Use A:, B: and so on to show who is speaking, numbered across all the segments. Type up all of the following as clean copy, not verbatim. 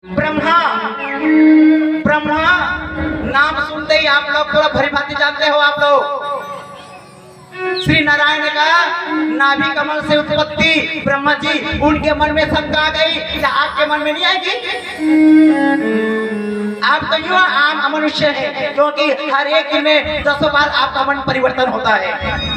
A: ब्रह्मा ब्रह्मा नाम सुनते ही आप लोग थोड़ा भली भांति जानते हो। आप लोग श्री नारायण का नाभि कमल से उत्पत्ति ब्रह्मा जी, उनके मन में शंका आ गई, क्या आपके मन में नहीं आएगी? आप तो यूं आम मनुष्य है, क्योंकि हर एक दिन में 10 बार आपका मन परिवर्तन होता है।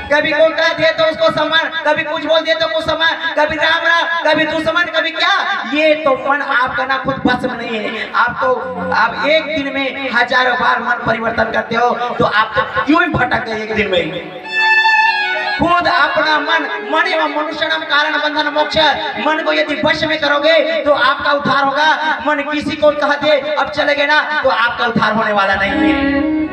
A: कभी कोई कह दे तो उसको सम्मान, कभी कुछ बोल दे तो कुछ सम्मान, कभी राम राम, कभी दुश्मन, कभी क्या। ये तो मन आपका ना खुद बस में नहीं है। आप एक दिन में हजारों बार मन परिवर्तन करते हो, तो आप तो क्यों ही भटक गए एक दिन में। खुद अपना मन एवं मनुष्य नाम कारण बंधन मोक्ष, मन को यदि वश में करोगे तो आपका उद्धार होगा। मन किसी को कह दे अब चले गए ना, तो आपका उद्धार होने वाला नहीं है।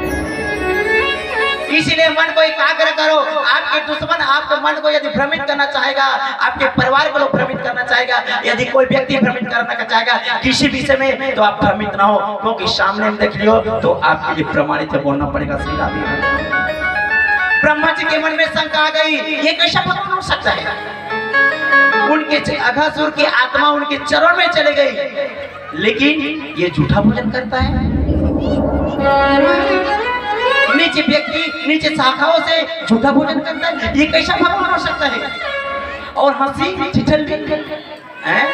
A: इसीलिए मन को एकाग्र करो। आपके दुश्मन आपको मन को यदि भ्रमित करना चाहेगा, आपके परिवार को लोग भ्रमित करना चाहेगा, यदि कोई व्यक्ति भ्रमित करना चाहेगा किसी विषय में, तो आप भ्रमित ना हो, क्योंकि सामने में देख लियो तो आपके लिए प्रमाणित बोलना पड़ेगा। श्री राम ब्रह्मा जी के मन में शंका आ गई, ये कैसा भगवान हो सकता है। उनके अघासुर की आत्मा उनके चरण में चले गई, लेकिन ये झूठा भोजन करता है। नीचे व्यक्ति नीचे शाखाओं से झूठा भोजन करता है, ये कैसा भगवान हो सकता है। और हंसी ठिठोली हैं,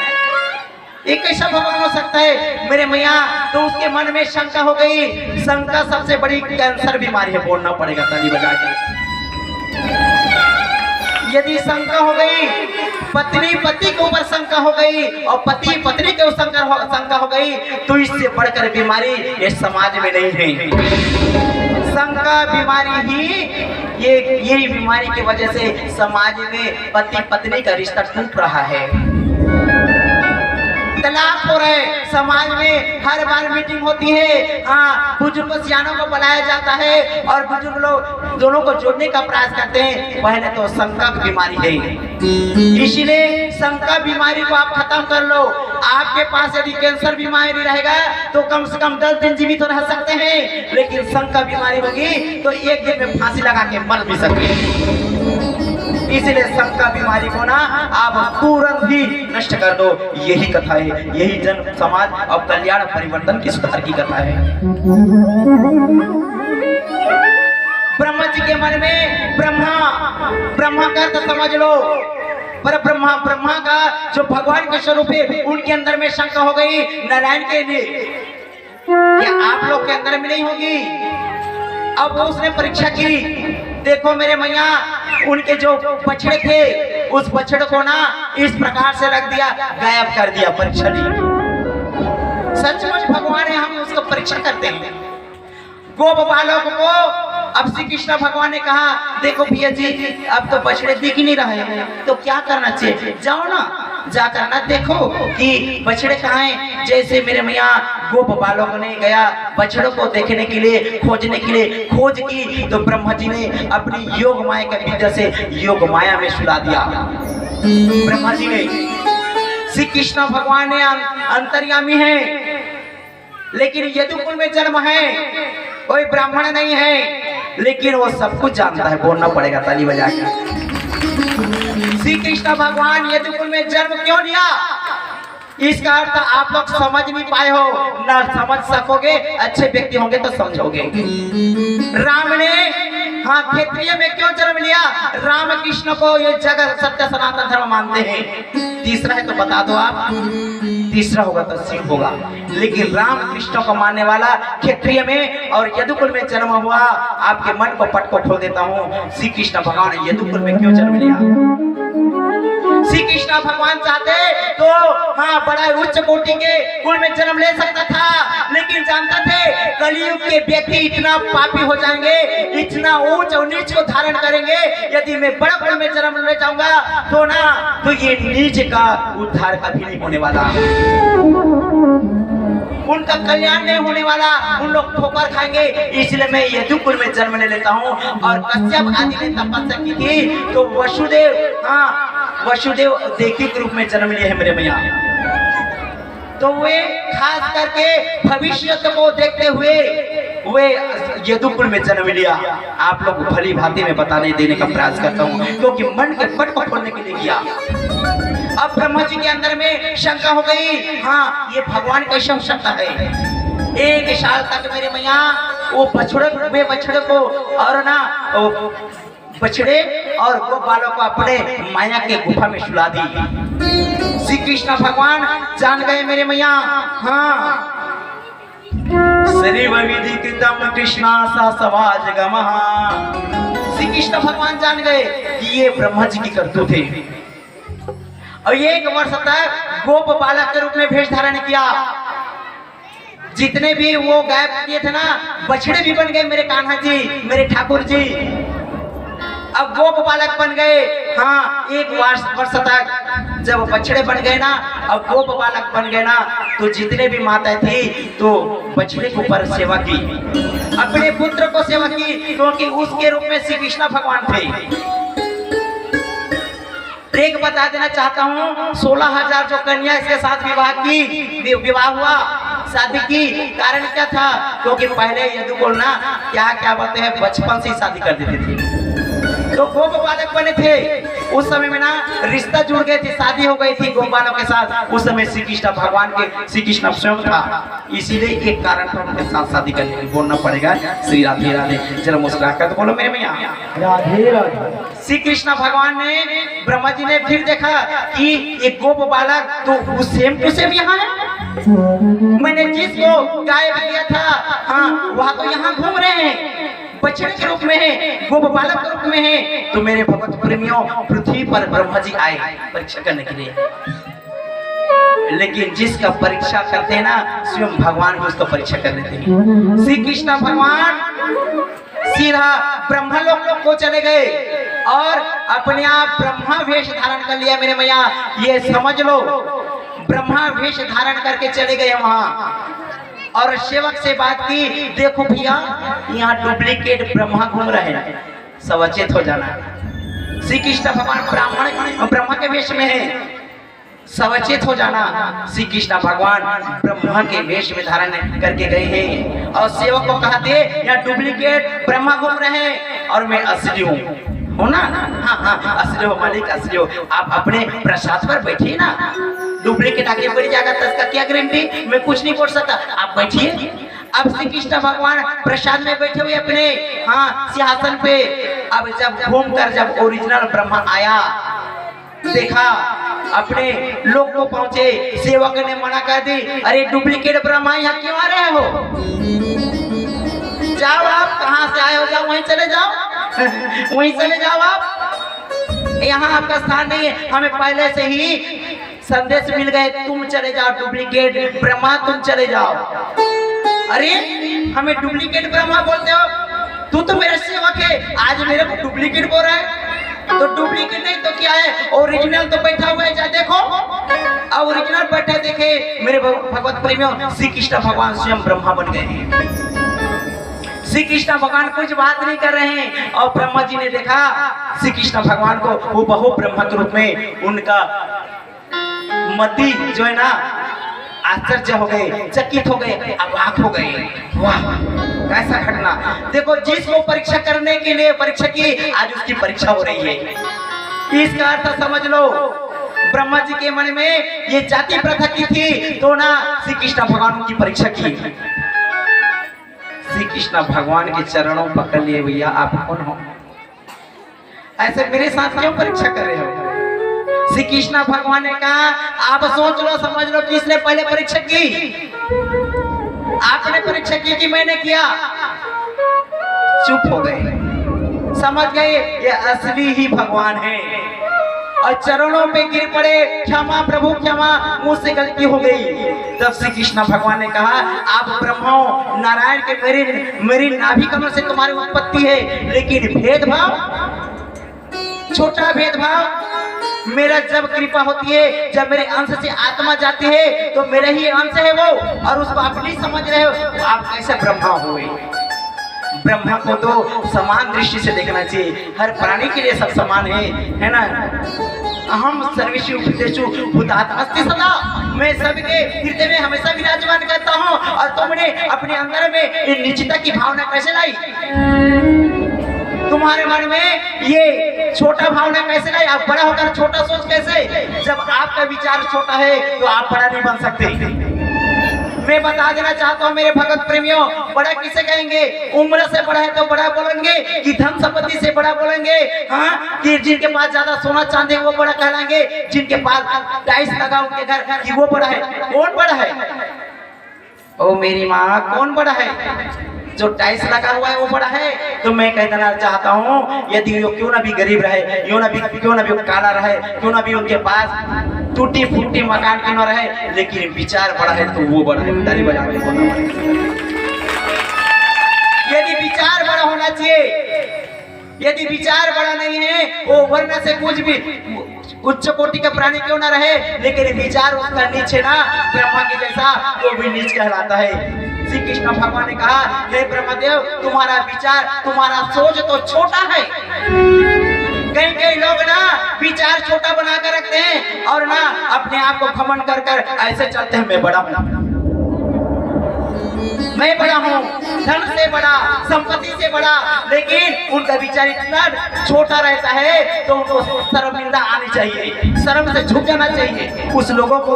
A: ये कैसा भगवान हो सकता है मेरे मैया। तो उसके मन में शंका हो गई। शंका सबसे बड़ी कैंसर बीमारी है, बोलना पड़ेगा ताली बजा के। यदि शंका हो गई, पत्नी पति के ऊपर शंका हो गई और पति पत्नी के ऊपर शंका हो गई, तो इससे बढ़कर बीमारी ये समाज में नहीं है। शंका बीमारी ही यही बीमारी की वजह से समाज में पति पत्नी का रिश्ता टूट रहा है, तलाक हो रहे। समाज में हर बार मीटिंग होती है, हाँ बुजुर्ग सियानों को बुलाया जाता है और बुजुर्ग लोग दोनों को जोड़ने का प्रयास करते हैं। पहले तो शंका की बीमारी है, इसीलिए शंका बीमारी को आप खत्म कर लो। आपके पास यदि कैंसर बीमारी रहेगा तो कम से कम 10 दिन जीवित तो रह सकते हैं, लेकिन शंका बीमारी होगी तो एक दिन में फांसी लगा के मर भी सकते। इसलिए शंका बीमारी को ना आप तुरंत ही नष्ट कर दो। यही कथा है, यही जन समाज और कल्याण परिवर्तन की सुधार की कथा है। ब्रह्मा जी के मन में ब्रह्मा का तो समझ लो, पर ब्रह्मा का जो भगवान के स्वरूप है, उनके अंदर में शंका हो गई। नारायण के लिए क्या आप लोग के अंदर में नहीं होगी। अब उसने परीक्षा की, देखो मेरे मैया, उनके जो बछड़े थे उस बछड़े को ना इस प्रकार से रख दिया, गायब कर दिया। परीक्षा ली, सचमुच भगवान है, हम उसको परीक्षा करते हैं। गोप बालक को अब श्री कृष्ण भगवान ने कहा, देखो भैया जी अब तो बछड़े दिख नहीं रहे हैं, तो क्या करना चाहिए, जाओ ना जाकर ना देखो कि बछड़े कहाँ हैं। जैसे मेरे मैया गोप बालक ने गया बछड़ों को देखने के लिए, खोजने के लिए खोज की, तो ब्रह्मा जी ने अपनी योग माया के विद्या से योग माया में सुला दिया। ब्रह्मा जी ने, श्री कृष्ण भगवान ने अंतर्यामी है, लेकिन यदुकुल में जन्म है, कोई ब्राह्मण नहीं है, लेकिन वो सब कुछ जानता है। बोलना पड़ेगा ताली बजा के। श्री कृष्ण भगवान यदुकुल में जन्म क्यों लिया, इसका अर्थ आप लोग समझ नहीं पाए हो, ना समझ सकोगे। अच्छे व्यक्ति होंगे तो समझोगे। राम ने हाँ क्षेत्रीय में क्यों जन्म लिया, राम कृष्ण को ये जगत सत्य सनातन धर्म मानते हैं। तीसरा है तो बता दो आप, तीसरा होगा तो शिव होगा, लेकिन राम कृष्ण को मानने वाला क्षेत्रीय में और यदुकुल में जन्म हुआ। आपके मन को पट को खोल देता हूँ, श्री कृष्ण भगवान ने यदुकुल में क्यों जन्म लिया। श्री कृष्ण भगवान चाहते तो हाँ बड़ा उच्च कोटि के कुल में जन्म ले सकता था, लेकिन जानते थे कलयुग के व्यक्ति इतना पापी हो जाएंगे, इतना ऊंच और नीच को धारण करेंगे, यदि मैं बड़ा कुल में जन्म ले जाऊंगा तो ना तो ये नीच का उद्धार कभी नहीं होने वाला, उनका कल्याण नहीं होने वाला, उन लोग ठोकर खाएंगे। इसलिए मैं यदुकुल में जन्म ले लेता हूँ। और कश्यप आदि ने तपस्या की थी तो वसुदेव देवकी के रूप में जन्म लिए है मेरे मैया। तो वे खास करके भविष्य को देखते हुए वे यदुकुल में जन्म लिया। आप लोग भली भांति में बताने देने का प्रयास करता हूँ, क्योंकि मन के पट को खोलने के लिए किया। अब ब्रह्मा जी के अंदर में शंका हो गई, हाँ ये भगवान कैसे हो सकता है। 1 साल तक मेरे मैया वो बछड़े को और ना बछड़े और गोपालों को अपने माया के गुफा में सुला दी। श्री कृष्ण भगवान जान गए मेरे मैया, हाँ विधि कृतम कृष्णा सा सवाज गमः। श्री कृष्ण भगवान जान गए कि ये ब्रह्मा जी की करतूत थे। और 1 वर्ष तक गोप बालक के रूप में भेष धारण किया। जितने भी वो गायब किए थे ना, बछड़े भी बन गए मेरे कान्हा जी, मेरे ठाकुर जी। अब गोप बालक बन गए, हाँ 1 वर्ष तक जब बछड़े बन गए ना, अब गोप बालक बन गए ना, तो जितने भी माताएं थी तो बछड़े के ऊपर सेवा की, अपने पुत्र को सेवा की, क्योंकि उसके रूप में श्री कृष्ण भगवान थे। एक बता देना चाहता हूँ, 16,000 जो कन्या इसके साथ विवाह हुआ, शादी की, कारण क्या था? क्योंकि पहले यदु बोलना क्या बोलते हैं, बचपन से शादी कर देते थे। तो गोप बालक बने थे उस समय में ना, रिश्ता जुड़ गए थे, शादी हो गई थी गोप बालक के साथ। उस समय श्री कृष्ण भगवान के श्री कृष्ण स्वयं था, इसीलिए एक कारण था उनके साथ शादी करने के लिए बोलना पड़ेगा। श्री राधे राधे, जरा मुस्कुरा कर तो बोलो मेरे मैया राधे राधे। श्री कृष्ण भगवान ने, ब्रह्मा जी ने फिर देखा कि एक गोप बालक तो सेम टू सेम यहाँ है, मैंने जिसको गायब किया था, हाँ वह तो यहाँ घूम रहे हैं, बछड़े के रूप में है, गोप बालक के रूप में है। तो मेरे भगवत प्रेमियों, पृथ्वी पर ब्रह्मा जी आए परीक्षा करने के लिए, लेकिन जिसका परीक्षा करते हैं ना, स्वयं भगवान को उसका परीक्षा कर लेते हैं। श्री कृष्ण भगवान सीधा ब्रह्मा लोक को चले गए और अपने आप ब्रह्मा वेश धारण कर लिया मेरे मैया। ये समझ लो, ब्रह्मा वेश धारण करके चले गए वहां और सेवक से बात की, देखो भैया यहाँ डुप्लीकेट ब्रह्मा घूम रहे हैं, सचेत हो जाना। श्री कृष्ण भगवान ब्रह्मा के वेश में है, सचेत हो जाना। श्री कृष्ण भगवान ब्रह्मा के वेश में धारण करके गए हैं और सेवक को कहा दे, यहाँ डुप्लीकेट ब्रह्मा घूम रहे हैं और मैं असली हूँ, हो ना? हाँ असली हो मालिक, असली हो। आप अपने प्रसाद पर बैठिए ना, डुप्लीकेट आगे बढ़ जाएगा तो इसका क्या गारंटी? मैं कुछ नहीं बोल सकता, आप बैठिए। अब श्री कृष्ण भगवान प्रसाद में बैठे हुए अपने हाँ सिंहासन पे। अब जब घूम कर जब ओरिजिनल ब्रह्मा आया, देखा, अपने लोग को पहुंचे, सेवक ने मना कर दी, अरे डुप्लीकेट ब्रह्मा यहाँ क्यों आ रहे हो? जाओ, आप कहाँ से आए हो, जाओ वहीं चले जाओ, वहीं चले जाओ, आप यहाँ आपका स्थान नहीं है। हमें पहले से ही संदेश मिल गए, तुम चले जाओ, डुप्लीकेट ब्रह्मा तुम चले जाओ। अरे हमें डुप्लीकेट ब्रह्मा बोलते हो? तू तो मेरा सेवक है, आज मेरे को डुप्लीकेट बोल रहा है। तो डुप्लीकेट नहीं तो क्या है, ओरिजिनल तो बैठा हुआ है, जा देखो। अब ओरिजिनल बैठा देखे मेरे भगवत प्रेमियों, श्री कृष्ण भगवान स्वयं ब्रह्मा बन गए हैं। श्री कृष्ण भगवान कुछ बात नहीं कर रहे हैं और ब्रह्मा जी ने देखा श्री कृष्ण भगवान को, वो बहु ब्रह्मा के रूप में, उनका मति जो है ना आश्चर्य हो गए, चकित हो गए, अवाक हो गए। वाह कैसा घटना! देखो, जिसको परीक्षा करने के लिए परीक्षा की, आज उसकी परीक्षा हो रही है। इसका अर्थ समझ लो, ब्रह्मा जी के मन में ये जाति प्रथा की थी, तो ना श्री कृष्ण भगवान की परीक्षा की। श्री कृष्ण भगवान के चरणों पकड़ लिए, भैया आप कौन हो? ऐसे मेरे साथ क्यों परीक्षा कर रहे हो? श्री कृष्ण भगवान ने कहा, आप सोच लो, समझ लो, किसने पहले परीक्षा की? आपने परीक्षा की कि मैंने किया? चुप हो गए, समझ गए ये असली ही भगवान है और चरणों पे गिर पड़े, क्षमा प्रभु क्षमा, मुझसे गलती हो गई। तब श्री कृष्ण भगवान ने कहा, आप ब्रह्मा हो, नारायण के मेरी नाभि कमल से तुम्हारी उत्पत्ति है, लेकिन भेदभाव, छोटा भेदभाव, मेरा जब कृपा होती है, जब मेरे अंश से आत्मा जाती है, तो मेरा ही अंश है वो, और उसको आप नहीं समझ रहे हो, तो आप कैसे ब्रह्मा हुए? ब्रह्मा को तो समान दृष्टि से देखना चाहिए, हर प्राणी के लिए सब समान है ना? हम सर्वेषु भूतेषु भूतात्मस्ति सदा, मैं सबके हृदय में हमेशा विराजमान करता हूँ, और तुमने अपने अंदर में निश्चितता की भावना कैसे लाई? तुम्हारे मन में ये छोटा भावना कैसे नहीं, आप बड़ा होकर छोटा सोच कैसे? जब आपका विचार छोटा है तो आप बड़ा नहीं बन सकते। मैं बता देना चाहता हूँ मेरे भगत प्रेमियों, बड़ा किसे कहेंगे? उम्र से बड़ा है तो बड़ा बोलेंगे, कि धन संपत्ति से बड़ा बोलेंगे, हाँ, कि जिनके पास ज्यादा सोना चांदी वो बड़ा कहलाएंगे, जिनके पास टाइल्स लगा उनके घर कि वो बड़ा है। कौन बड़ा है? ओ मेरी माँ, कौन बड़ा है? जो टाइल्स लगा हुआ है वो बड़ा है। तो मैं कह देना चाहता हूँ, यदि वो क्यों ना भी गरीब रहे, क्यों ना भी काला रहे, क्यों ना भी उनके पास टूटी फूटी मकान क्यों न रहे, लेकिन विचार बड़ा है तो वो बड़ा है। ताली बजा के बोलना पड़ेगा। यदि विचार बड़ा होना चाहिए, यदि विचार बड़ा नहीं है, वो वर्ण से कुछ भी उच्च कोटि का प्राणी क्यों ना रहे, लेकिन विचार उसका नीचे ना, ब्रह्मा के जैसा, वो भी नीच कहलाता है। श्री कृष्ण भगवान ने कहा, हे ब्रह्मदेव, तुम्हारा विचार, तुम्हारा सोच तो छोटा है। कई लोग ना विचार छोटा बना कर रखते हैं और ना अपने आप को घमंड कर कर ऐसे चलते हैं, मैं बड़ा हूँ, मैं बड़ा हूँ, धन से बड़ा, संपत्ति से बड़ा, लेकिन उनका विचार इतना छोटा रहता है तो उनको शर्मिंदा आनी चाहिए, शर्म से झुक जाना चाहिए उस लोगों को,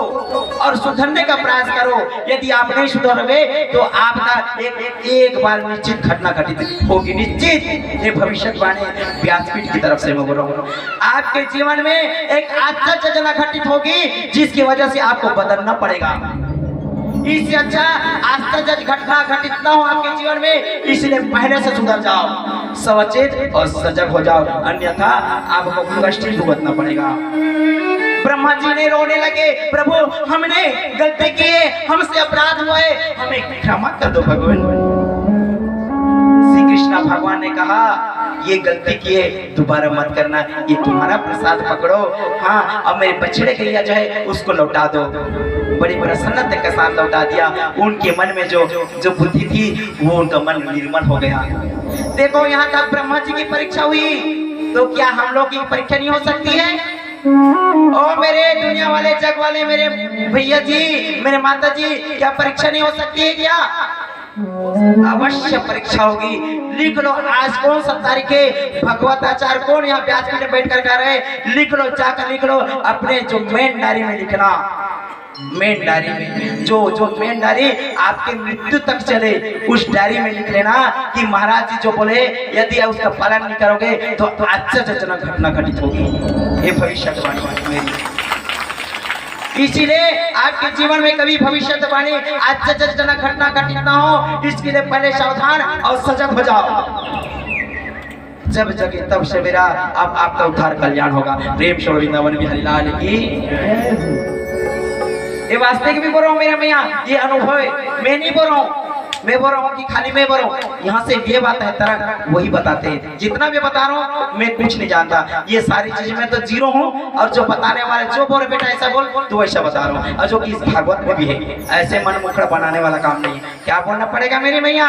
A: और सुधरने का प्रयास करो। यदि आप नहीं सुधरोगे तो आपका एक बार निश्चित घटना घटित होगी, निश्चित। ये भविष्यवाणी व्यासपीठ की तरफ से मैं बोल रहा हूँ। आपके जीवन में एक आश्चर्यजनक घटित होगी जिसकी वजह से आपको बदलना पड़ेगा। इससे अच्छा आश्चर्य घटना घटित ना हो आपके जीवन में, इसलिए पहले से सुधर जाओ, सचेत और सजग हो जाओ, अन्यथा आपको कष्ट भुगतना पड़ेगा। ब्रह्मा जी ने रोने लगे, प्रभु हमने गलती की है, हमसे अपराध हुआ है, हमें क्षमा कर दो भगवान। श्री कृष्ण भगवान ने कहा, ये गलती की है, दोबारा मत करना, ये तुम्हारा प्रसाद पकड़ो, हाँ, अब मेरे बछड़े गैया जो है उसको लौटा दो। बड़ी प्रसन्नता के साथ लौटा दिया। उनके मन में जो बुद्धि थी वो उनका मन निर्मल हो गया। देखो, यहाँ तक ब्रह्मा जी की परीक्षा हुई, तो क्या हम लोग की परीक्षा नहीं हो सकती है? ओ मेरे दुनिया वाले, जग वाले, मेरे भैया जी, मेरे माता जी, क्या परीक्षा नहीं हो सकती है? क्या अवश्य परीक्षा होगी। लिख लो, आज कौन सा तारीख है? भगवत आचार्य कौन यहाँ व्यासपीठ में बैठ कर कर रहे, लिख लो, जाकर लिख लो, अपने जो मेन डायरी में लिखना, मेन डायरी में, जो मेन डायरी आपके मृत्यु तक चले, उस डायरी में लिख लेना कि महाराज जी जो बोले, यदि उसका पालन नहीं करोगे तो आश्चर्यजनक घटना घटित होगी। ये भविष्यवाणी मेरी। इसीलिए आपके जीवन में कभी भविष्यवाणी आश्चर्यजनक घटना घटित ना हो, इसके लिए पहले सावधान और सजग हो जाओ। जब जगे तब से मेरा, अब आपका उद्धार कल्याण होगा। प्रेम से वृंदावन बिहारी लाल की। ये वास्तविक भी बोल रहा हूँ मेरा भैया, ये अनुभव है, मैं नहीं बोल रहा हूँ, मैं बोल रहा हूँ कि खाली मैं बोल रहा हूँ। यहाँ से ये बात है, तरह वही बताते हैं। जितना भी बता रहा हूँ मैं कुछ नहीं जानता, ये सारी चीजें मैं तो जीरो हूँ, और जो बताने वाले जो बोले बेटा ऐसा बोल तो वैसा बता रहा हूँ, और जो कि इस भागवत में भी है, ऐसे मन मुखड़ा बनाने वाला काम नहीं है। क्या बोलना पड़ेगा मेरे भैया?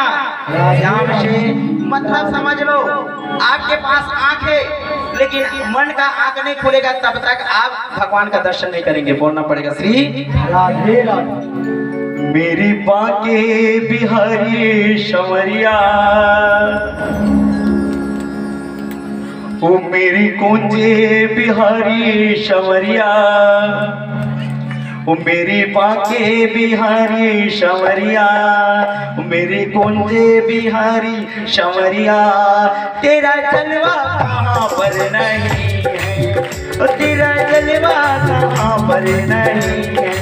A: ध्यान से मतलब समझ लो, आपके पास आँख है लेकिन मन का आँख नहीं खुलेगा तब तक आप भगवान का दर्शन नहीं करेंगे। बोलना पड़ेगा श्री राधे राधे।
B: मेरी बाके बिहारी शमरिया, ओ मेरी कुंजे बिहारी शमरिया, ओ मेरी बाके बिहारी शमरिया, ओ मेरी कुंजे बिहारी शमरिया, तेरा जलवा कहाँ पर नहीं है, ओ तेरा जलवा कहाँ पर नहीं है,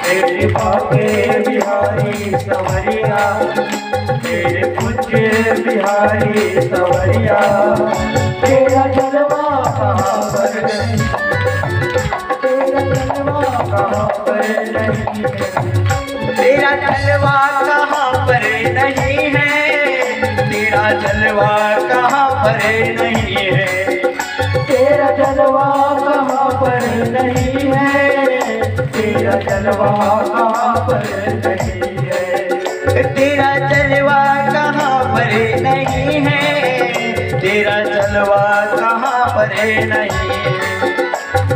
B: मेरे बाके बिहारी सवरिया, मेरे कुंजे बिहारी सवरिया, तेरा जलवा कहाँ पर नहीं, तेरा जलवा कहाँ पर नहीं है, तेरा जलवा कहाँ पर नहीं है, तेरा जलवा कहाँ पर नहीं है, तेरा जलवा कहाँ पर नहीं है, तेरा जलवा कहाँ पर नहीं है, तेरा जलवा कहाँ पर नहीं है, तेरा जलवा कहाँ पर नहीं है,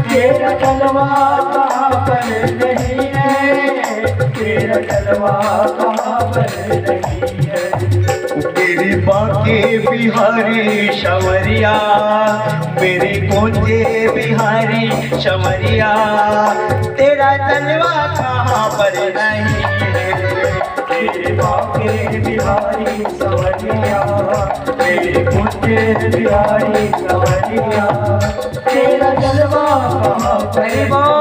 B: तेरा जलवा कहाँ पर नहीं है, तेरा जलवा कहाँ पर नहीं है, मेरी बाकी के बिहारी शवरिया, मेरे कुंजे बिहारी शवरिया, तेरा जलवा कहाँ पर नहीं है।
C: तेरे बाके बिहारी सवरिया, मेरे कुंजे बिहारी सवरिया, तेरा जलवा कहाँ पर
A: हरि बोल।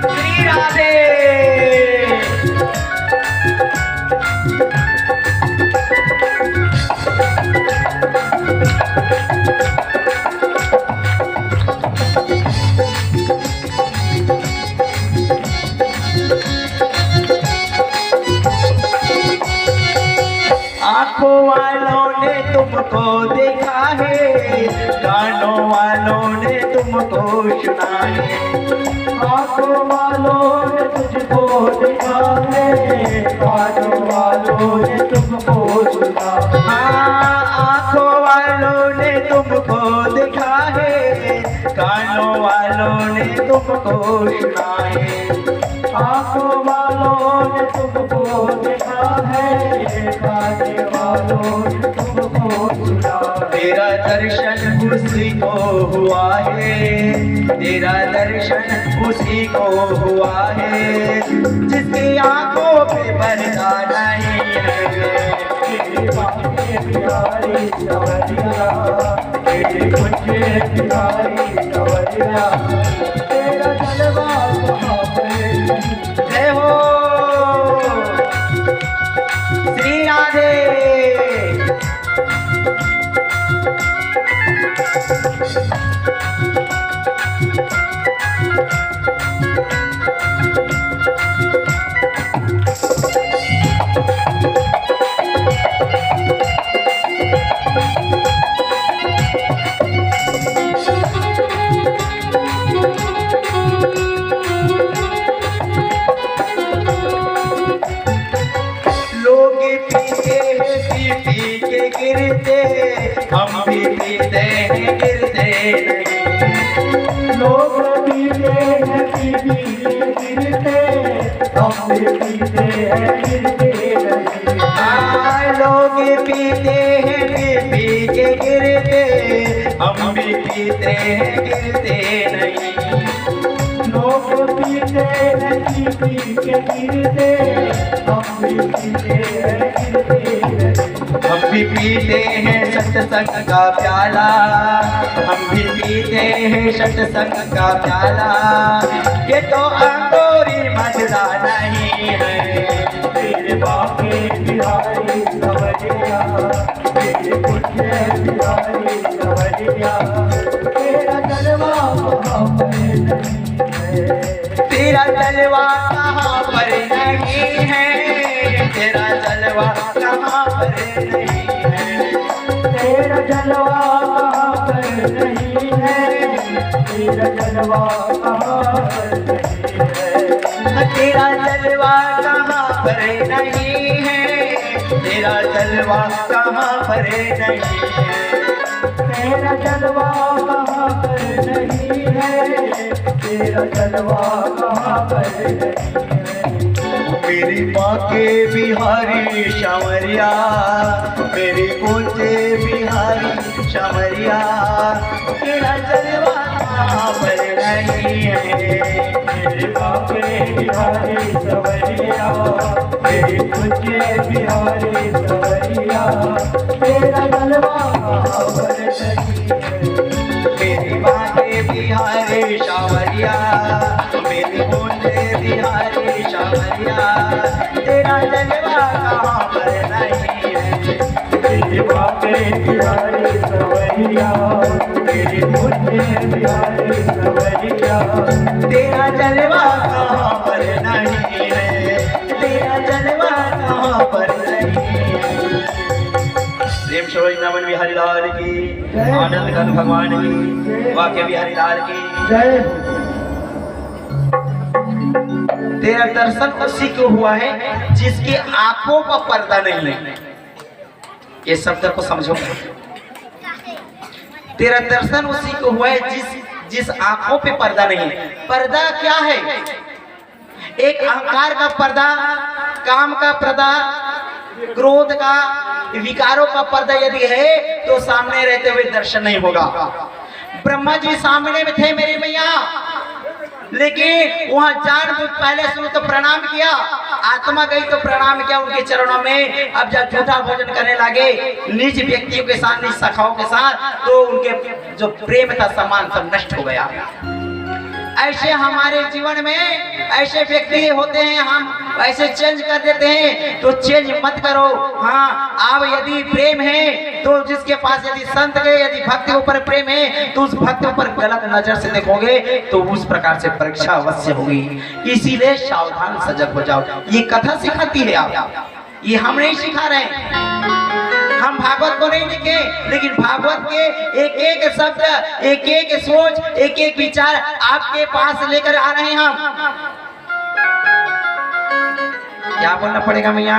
A: श्री राधे।
B: आंखों वालों ने तुमको देखा है, कानों वालों ने तुमको सुना है।
C: आंखों वालों ने तुझको देखा है, कानों वालों ने तुमको सुना।
B: हाँ, आंखों वालों ने तुमको देखा है, कानों वालों ने तुमको सुना है।
C: आंखों वालों ने तुमको देखा है, काने वालों ने तुमको सुना।
B: तेरा दर्शन उसी को हुआ है, तेरा दर्शन उसी को हुआ है, जिसकी आंखों पे पर्दा नहीं है।
C: तेरे बाके बिहारी सवरिया, तेरे कुंजे बिहारी सवरिया, तेरा जलवा कहाँ पे।
A: जय हो श्री राधे।
B: लोग पीते हैं पी पी के गिरते, हम भी पीते हैं गिरते नहीं।
C: लोग पीते हैं पी पी के गिरते, हम भी पीते हैं गिरते नहीं।
B: हाँ, लोग पीते हैं पी पी के गिरते, हम भी पीते हैं गिरते नहीं।
C: लोग पीते हैं पी पी के गिरते, हम भी पीते हैं गिरते नहीं।
B: हम भी पीते हैं सत्संग का प्याला, हम भी पीते हैं सत्संग का प्याला, ये तो अंगूरी मदरा नहीं है।
C: तेरे बाके बिहारी सवरिया, तेरे कुंजे बिहारी सवरिया, तेरा जलवा कहाँ पे नहीं है।
B: तेरा जलवा कहाँ पर नहीं है, तेरा जलवा कहाँ पर नहीं है।
C: तेरा जलवा कहाँ पर नहीं है, तेरा जलवा कहाँ पर नहीं है।
B: तेरा जलवा कहाँ पर नहीं है, तेरा जलवा कहाँ पर नहीं है।
C: तेरा जलवा कहाँ पर नहीं है, तेरा जलवा कहाँ पर नहीं है।
B: मेरी माँ के बिहारी शवरिया, मेरी कुंजे बिहारी शवरिया, तेरा जलवा कहाँ पर नहीं है।
C: मेरे बाके बिहारी सवरिया, मेरे कुंजे बिहारी सवरिया, तेरा जलवा कहाँ पर नहीं है।
B: मेरी माँ के बिहारी शवरिया, मेरी कुंजे बिहारी शवरिया, तेरा जलवा कहाँ पर नहीं है।
C: मेरे बाके बिहारी सवरिया, मेरे कुंजे बिहारी सवरिया,
B: तेरा जलवा कहाँ पर नहीं है, तेरा जलवा कहाँ पर नहीं है। प्रेम से वृंदावन बिहारी लाल की, आनंद घन भगवान की, वाक्य बिहारी लाल की।
C: जय।
A: तेरा दर्शन उसी को हुआ है जिसकी आंखों का पर्दा नहीं है। ये शब्द को समझो। तेरा दर्शन उसी को हुआ है जिस आंखों पे पर्दा नहीं है। पर्दा क्या है? एक अहंकार का पर्दा, काम का पर्दा, क्रोध का, विकारों का पर्दा यदि है तो सामने रहते हुए दर्शन नहीं होगा। ब्रह्मा जी सामने में थे मेरी मैया, लेकिन वहां जानबूझ पहले शुरू तो प्रणाम किया, आत्मा गई तो प्रणाम किया उनके चरणों में। अब जब झूठा भोजन करने लगे निज व्यक्तियों के साथ, निज सखाओं के साथ, तो उनके जो प्रेम था सम्मान सब नष्ट हो गया। ऐसे हमारे जीवन में ऐसे व्यक्ति होते हैं, हम ऐसे चेंज कर देते हैं, तो चेंज मत करो। हाँ, आप यदि प्रेम है तो जिसके पास यदि संत के यदि भक्त के ऊपर प्रेम है तो उस भक्त ऊपर गलत नजर से देखोगे तो उस प्रकार से परीक्षा अवश्य होगी। इसीलिए सावधान सजग हो जाओ। ये कथा सिखाती है आप, ये हम नहीं सिखा रहे हैं। हम भागवत को नहीं लिखे, लेकिन भागवत के एक एक शब्द, एक एक सोच, एक एक विचार आपके पास लेकर आ रहे हैं हम। क्या बोलना पड़ेगा मैया?